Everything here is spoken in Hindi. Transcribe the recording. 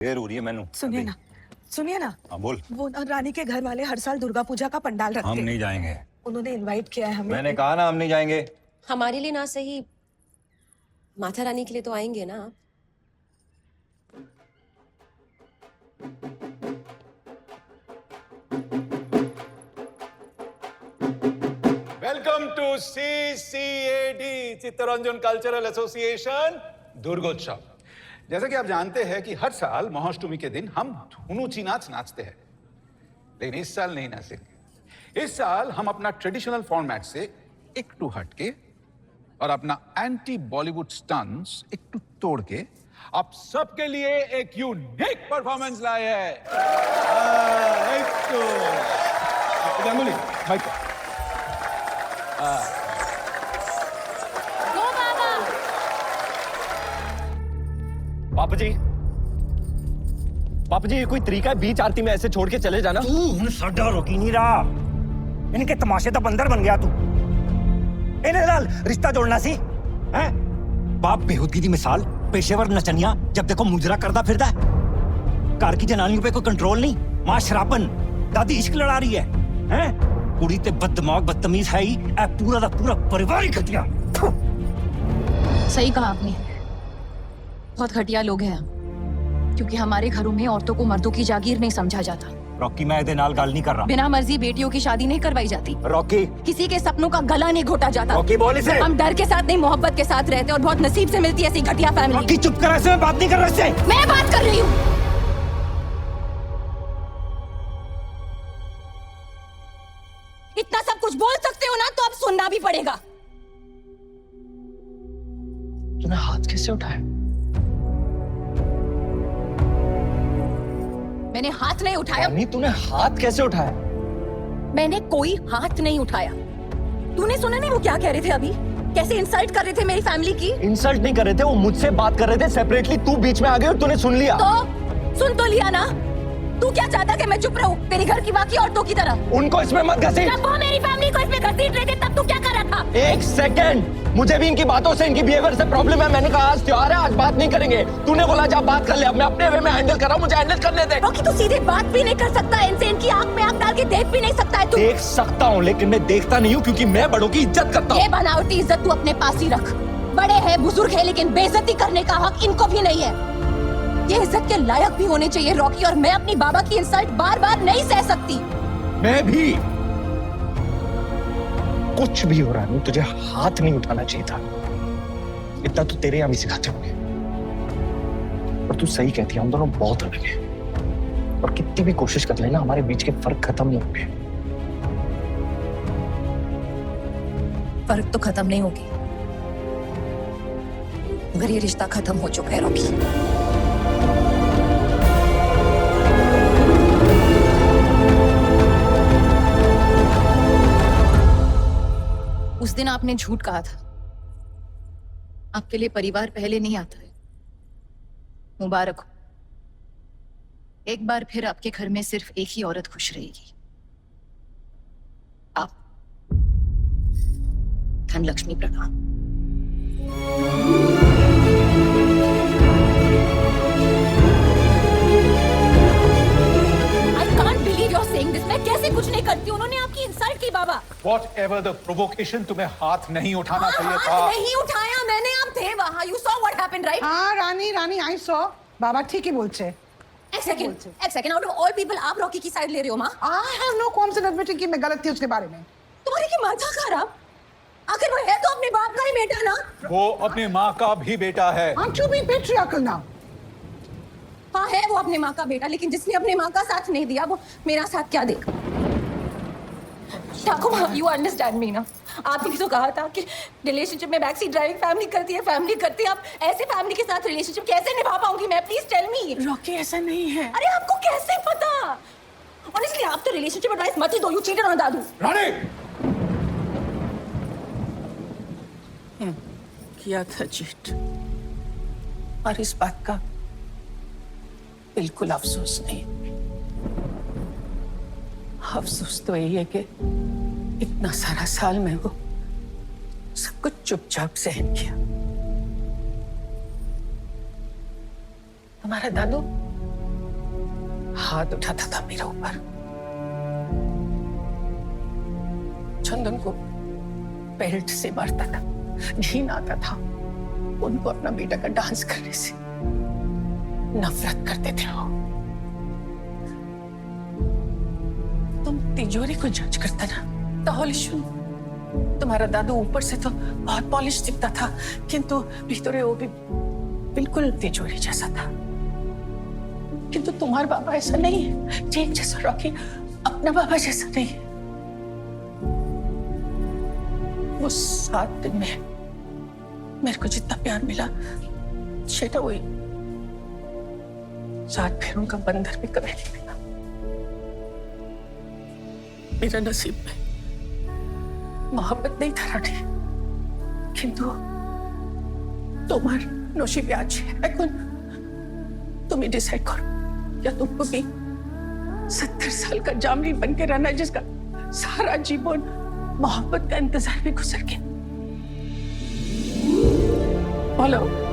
देर हो रही है मैनू। सुनिए ना। हाँ बोल। वो रानी के घर वाले हर साल दुर्गा पूजा का पंडाल रखते हम हैं। नहीं जाएंगे। उन्होंने इनवाइट किया है हमें। मैंने कहा ना हम नहीं जाएंगे। हमारे लिए ना सही, माता रानी के लिए तो आएंगे ना आप। Welcome to CCAD Chittaranjan cultural association Durgotsav. जैसा कि आप जानते हैं कि हर साल महाअष्टमी के दिन हम धुनुची नाच नाचते हैं, लेकिन इस साल नहीं नाचेंगे। इस साल हम अपना ट्रेडिशनल फॉर्मेट से एक टू हटके और अपना एंटी बॉलीवुड स्टंट्स एक टू तोड़ के आप सबके लिए एक यूनिक परफॉर्मेंस लाए हैं। गांगुली माइक पापा जी ये कोई तरीका है बीच आरती में ऐसे छोड़ के चले जाना? तू हुन साडा रोकी नहीं रहा। इनके तमाशे तो बंदर बन गया तू। इन्हें नाल रिश्ता जोड़ना सी हैं? बाप बेहूदगी दी मिसाल, पेशेवर नचनिया जब देखो मुजरा करदा फिरदा है। घर की जनानियों पे कोई कंट्रोल नहीं, मां शराबन, दादी इश्क लड़ा रही हैं? कुड़ी ते बददिमाग बदतमीज है ही, ए पूरा दा पूरा परिवार ही घटिया। सही कहा आपने, बहुत घटिया लोग हैं, क्योंकि हमारे घरों में औरतों को मर्दों की जागीर नहीं समझा जाता। रॉकी मैं इहदे नाल गल नहीं कर रहा। बिना मर्जी बेटियों की शादी नहीं करवाई जाती। रॉकी किसी के सपनों का गला नहीं घोटा जाता। रॉकी बोल इसे। हम डर के साथ नहीं मोहब्बत के साथ रहते और बहुत नसीब से मिलती है ऐसी घटिया फैमिली। रॉकी चुप कर, ऐसे में बात नहीं कर रहा इससे। मैं बात कर रही हूँ। इतना सब कुछ बोल सकते हो ना, तो अब सुनना भी पड़ेगा। तूने हाथ कैसे उठाया? मैंने हाथ नहीं उठाया। नहीं, तूने हाथ कैसे उठाया? मैंने कोई हाथ नहीं उठाया। तूने सुना नहीं वो क्या कह रहे थे अभी? कैसे इंसल्ट कर रहे थे मेरी फैमिली की? इंसल्ट नहीं कर रहे थे, वो मुझसे बात कर रहे थे सेपरेटली। तू बीच में आ गई और तूने सुन लिया। तो सुन तो लिया ना। तू क्या चाहता कि मैं चुप रहूं तेरे घर की बाकी औरतों की तरह? उनको इसमें मत घसीट। जब वो मेरी फैमिली को इसमें घसीट रहे थे तब तू क्या कर रहा था? एक सेकंड, मुझे भी इनकी बातों से, इनकी बिहेवियर से प्रॉब्लम है। मैंने कहा आज त्योहार है, आज बात नहीं करेंगे। तूने बोला जा बात कर ले। अब मैं अपने वे में हैंडल कर रहा हूँ, मुझे हैंडल करने दे। रॉकी तू सीधे बात भी नहीं कर सकता, इनसे इनकी आंख में आंख डाल के देख भी नहीं सकता है तू। देख सकता हूँ लेकिन मैं देखता नहीं हूँ, क्योंकि मैं बड़ों की इज्जत करता हूँ। ये बनावटी इज्जत तू अपने पास ही रख। बड़े हैं, बुजुर्ग है, लेकिन बेइज्जती करने का हक इनको भी नहीं है। ये इज्जत के लायक भी होने चाहिए रॉकी, और मैं अपनी बाबा की इंसल्ट बार बार नहीं सह सकती। मैं भी। कुछ भी हो रहा है, तुझे हाथ नहीं उठाना चाहिए था। इतना तो तेरे यहाँ भी सिखाते होंगे। और तू सही कहती है, हम दोनों बहुत अलग हैं। और कितनी भी कोशिश कर लेना, हमारे बीच के फर्क खत्म नहीं होंगे। फर्क तो खत्म नहीं होगी, मगर ये रिश्ता खत्म हो चुका है रॉकी। उस दिन आपने झूठ कहा था। आपके लिए परिवार पहले नहीं आता है। मुबारक हो, एक बार फिर आपके घर में सिर्फ एक ही औरत खुश रहेगी, आप। धनलक्ष्मी प्रधान। मैं कैसे कुछ नहीं करती? उन्होंने आपकी इंसल्ट की बाबा। Whatever the provocation, तुम्हें हाथ नहीं उठाना चाहिए था। हाथ नहीं उठाया मैंने, आप थे वहाँ। You saw what happened, right? हाँ रानी आई सॉ। बाबा ठीक ही बोलছে। एक second, out of all people आप रॉकी की साइड ले रहे हो माँ? I have no qualms in admitting कि मैं गलत थी उसके बारे में। तुम्हारी की माथा खराब। आखिर वो है तो अपने बाप का ही बेटा ना। वो अपनी माँ का भी बेटा है। Aren't you being patriarchal now? हाँ है वो अपने माँ का बेटा, लेकिन जिसने अपने माँ का साथ नहीं दिया वो मेरा साथ क्या देगा? ठाकुर, यू अंडरस्टैंड मी ना? आपने तो कहा था कि रिलेशनशिप में बैक सीट ड्राइविंग फैमिली करती है। आप ऐसे फैमिली के साथ रिलेशनशिप कैसे निभा पाऊंगी मैं? Please tell me. रॉकी ऐसा नहीं है। अरे आपको कैसे पता? ऑनेस्टली आप तो रिलेशनशिप एडवाइस मत ही दो। यू चीटेड ऑन दादू। रानी किया था चीट, और इस बात का बिल्कुल अफसोस नहीं। अफसोस तो यही है कि इतना सारा साल में वो सब कुछ चुपचाप सहन किया। तुम्हारा दादू हाथ उठाता था मेरे ऊपर, चंदन को बेल्ट से मारता था, घिन आता था उनको अपना बेटा का डांस करने से। नफरत करते थे वो। तुम तिजोरी को जज करता ना, ताहले सुन, तुम्हारा दादू ऊपर से तो बहुत पॉलिश दिखता था, किंतु भीतरे वो भी बिल्कुल तिजोरी जैसा था। किंतु तुम्हारा बाबा ऐसा नहीं है, जेक जैसा, रॉकी अपना बाबा जैसा नहीं है। वो 7 दिन में मेरे को जितना प्यार मिला, शेटा वही 7 फेरों का बंदर भी कभी नहीं मिला। मेरा नसीब में मोहब्बत नहीं था रानी, किंतु तुम्हार नसीब आज है। तुम ही डिसाइड करो, या तुमको भी 70 साल का जामनी बन के रहना है जिसका सारा जीवन मोहब्बत का इंतजार में गुजर गया। बोलो।